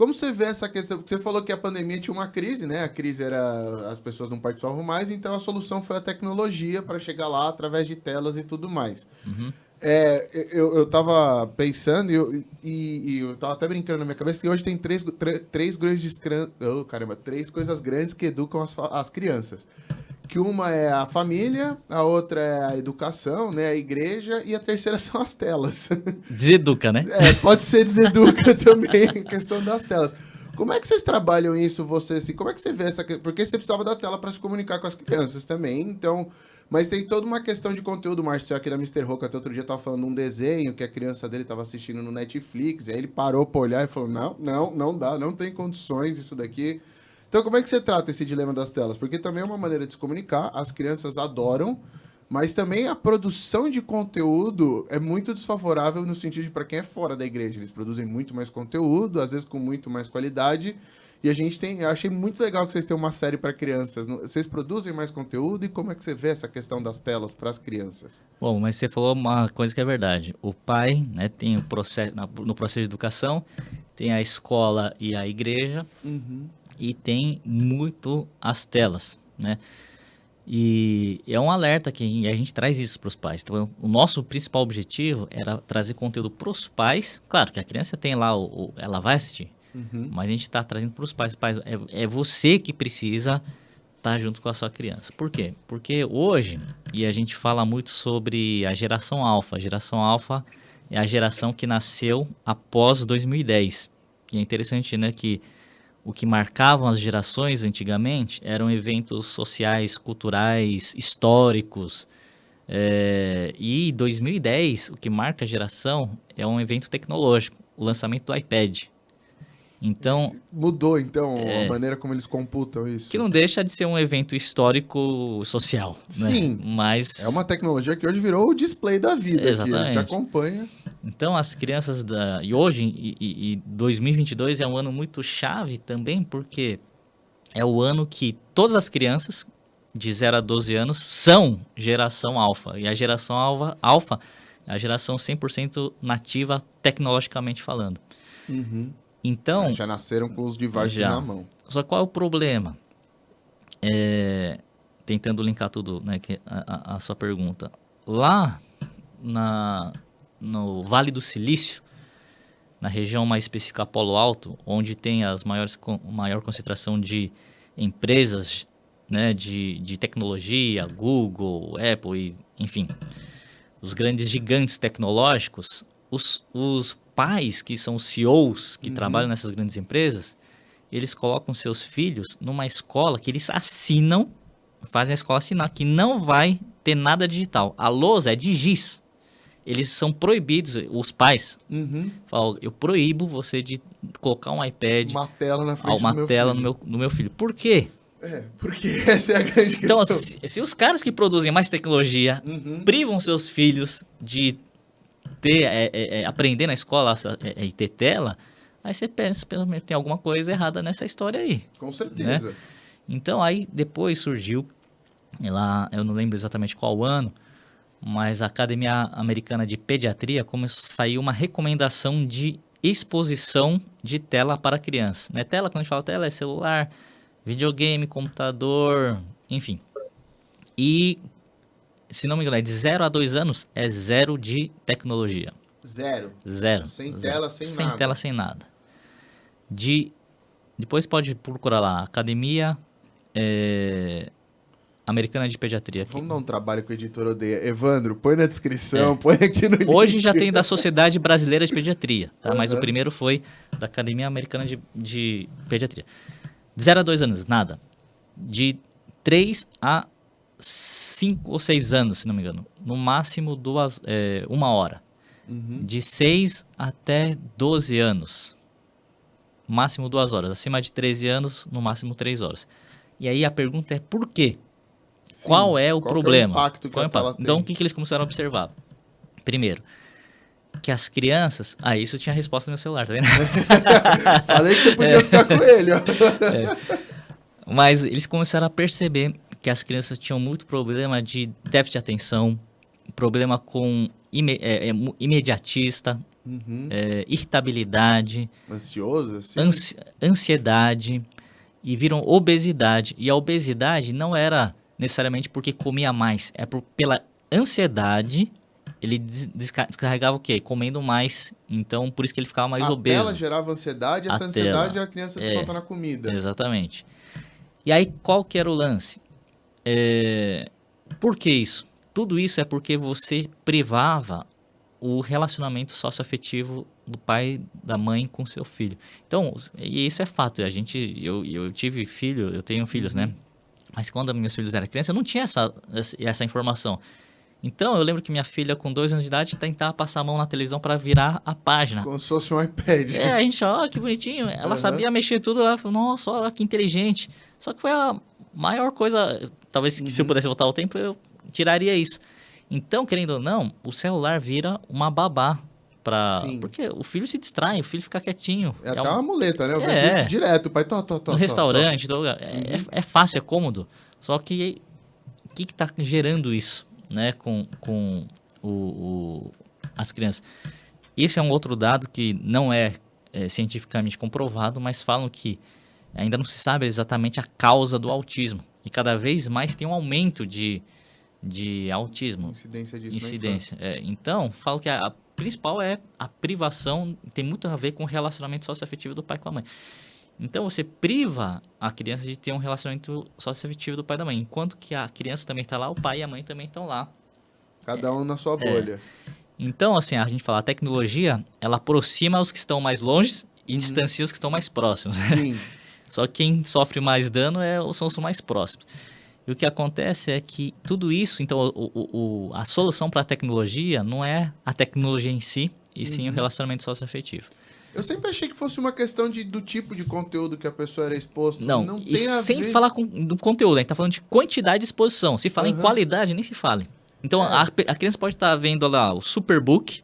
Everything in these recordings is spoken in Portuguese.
Como você vê essa questão? Porque você falou que a pandemia tinha uma crise, né? A crise era as pessoas não participavam mais, então a solução foi a tecnologia para chegar lá através de telas e tudo mais. Uhum. Eu tava pensando e eu tava até brincando na minha cabeça que hoje tem três coisas grandes que educam as crianças. Que uma é a família, a outra é a educação, né? A igreja, e a terceira são as telas. Deseduca, né? Pode ser deseduca também, a questão das telas. Como é que vocês trabalham isso, você, assim, como é que você vê essa... Porque você precisava da tela para se comunicar com as crianças também, então... Mas tem toda uma questão de conteúdo, o Marcel aqui da Mister Roca, até outro dia tava falando um desenho que a criança dele tava assistindo no Netflix, e aí ele parou pra olhar e falou, não dá, não tem condições disso daqui. Então como é que você trata esse dilema das telas? Porque também é uma maneira de se comunicar, as crianças adoram, mas também a produção de conteúdo é muito desfavorável no sentido de para quem é fora da igreja. Eles produzem muito mais conteúdo, às vezes com muito mais qualidade. E a gente tem, eu achei muito legal que vocês tenham uma série para crianças. Vocês produzem mais conteúdo e como é que você vê essa questão das telas para as crianças? Bom, mas você falou uma coisa que é verdade. O pai, né, tem o processo, no processo de educação, tem a escola e a igreja, e tem muito as telas, né? E é um alerta que a gente traz isso para os pais. Então, o nosso principal objetivo era trazer conteúdo para os pais. Claro que a criança tem lá, ela vai assistir, mas a gente está trazendo para os pais. Pais, é você que precisa estar junto com a sua criança. Por quê? Porque hoje, e a gente fala muito sobre a geração alfa. A geração alfa é a geração que nasceu após 2010. E é interessante, né, que o que marcavam as gerações antigamente eram eventos sociais, culturais, históricos. E 2010, o que marca a geração é um evento tecnológico, o lançamento do iPad. Então, mudou, então, a maneira como eles computam isso. Que não deixa de ser um evento histórico social, né? Sim, mas é uma tecnologia que hoje virou o display da vida. Exatamente. Que a gente acompanha. Então, as crianças e hoje, e 2022 é um ano muito chave também, porque é o ano que todas as crianças de 0 a 12 anos são geração alfa. E a geração alfa é a geração 100% nativa, tecnologicamente falando. Então, já nasceram com os devices na mão. Só qual é o problema? Tentando linkar tudo, né, a sua pergunta. Lá no Vale do Silício, na região mais específica Polo Alto, onde tem maior concentração de empresas, né, de tecnologia, Google, Apple, enfim, os grandes gigantes tecnológicos, os pais que são CEOs, que trabalham nessas grandes empresas, eles colocam seus filhos numa escola que eles assinam, fazem a escola assinar, que não vai ter nada digital. A lousa é de giz. Eles são proibidos, os pais falam, eu proíbo você de colocar um iPad, uma tela na frente no meu filho. Por quê? Porque essa é a grande questão. Então, se os caras que produzem mais tecnologia privam seus filhos de aprender na escola e ter tela, aí você pensa, tem alguma coisa errada nessa história aí. Com certeza. Né? Então, aí depois surgiu, lá, eu não lembro exatamente qual ano, mas a Academia Americana de Pediatria saiu uma recomendação de exposição de tela para criança. Né? Tela, quando a gente fala tela, é celular, videogame, computador, enfim. E, se não me engano, de 0 a 2 anos é 0 de tecnologia. Zero. Sem tela, sem nada. Sem tela, sem nada. Depois pode procurar lá, Academia Americana de Pediatria. Vamos dar um trabalho que o editor odeia. Evandro, põe na descrição, põe aqui no link. Hoje já tem da Sociedade Brasileira de Pediatria, tá? Mas o primeiro foi da Academia Americana de Pediatria. De 0 a 2 anos, nada. De 3 a 5 ou 6 anos, se não me engano. No máximo 1 hora. De 6 até 12 anos. Máximo 2 horas. Acima de 13 anos, no máximo 3 horas. E aí a pergunta é por quê? Sim, qual é o problema? Qual é o impacto que a tela tem? Então, o que eles começaram a observar? Primeiro, que as crianças... isso tinha a resposta no meu celular, tá vendo? Falei que você podia ficar com ele, ó. Mas eles começaram a perceber que as crianças tinham muito problema de déficit de atenção, problema com imediatista, irritabilidade, Ansioso, assim? ansiedade e viram obesidade. E a obesidade não era necessariamente porque comia mais, pela ansiedade. Ele descarregava o quê? Comendo mais. Então, por isso que ele ficava mais obeso. A tela gerava ansiedade, essa ansiedade a criança desconta na comida. Exatamente. E aí, qual que era o lance? Por que isso? Tudo isso é porque você privava o relacionamento socioafetivo do pai, da mãe com seu filho. Então, e isso é fato. Eu tive filho, eu tenho filhos, né? Mas quando meus filhos eram crianças, eu não tinha essa informação. Então, eu lembro que minha filha, com 2 anos de idade, tentava passar a mão na televisão para virar a página. Como se fosse um iPad. A gente, que bonitinho. Ela sabia mexer tudo. Ela falou, nossa, olha que inteligente. Só que foi a maior coisa. Talvez se eu pudesse voltar ao tempo, eu tiraria isso. Então, querendo ou não, o celular vira uma babá. Porque o filho se distrai, o filho fica quietinho. É até uma muleta, né? Eu vejo isso direto. O pai, no restaurante. É fácil, é cômodo. Só que o que está gerando isso? Né, com as crianças. Esse é um outro dado que não é cientificamente comprovado, mas falam que ainda não se sabe exatamente a causa do autismo. E cada vez mais tem um aumento de autismo. Incidência disso. Incidência. Então, falo que a principal é a privação, tem muito a ver com o relacionamento socioafetivo do pai com a mãe. Então, você priva a criança de ter um relacionamento socioafetivo do pai e da mãe. Enquanto que a criança também está lá, o pai e a mãe também estão lá. Cada um na sua bolha. Então, assim, a gente fala, a tecnologia, ela aproxima os que estão mais longe e distancia os que estão mais próximos. Sim. Só que quem sofre mais dano são os mais próximos. E o que acontece é que tudo isso, então, a solução para a tecnologia não é a tecnologia em si, e sim o relacionamento socioafetivo. Eu sempre achei que fosse uma questão do tipo de conteúdo que a pessoa era exposta. Não tem sem falar do conteúdo, a gente tá falando de quantidade de exposição. Se fala em qualidade, nem se fale. Então, a criança pode estar vendo lá o Superbook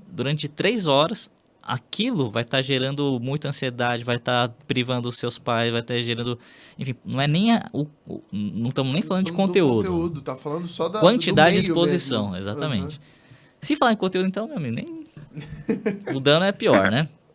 durante 3 horas. Aquilo vai estar gerando muita ansiedade, vai estar privando os seus pais, vai estar gerando... Enfim, não é nem não estamos nem falando de conteúdo. Tá falando só da quantidade de exposição, mesmo. Exatamente. Se falar em conteúdo, então, meu amigo, nem... o dano é pior, né?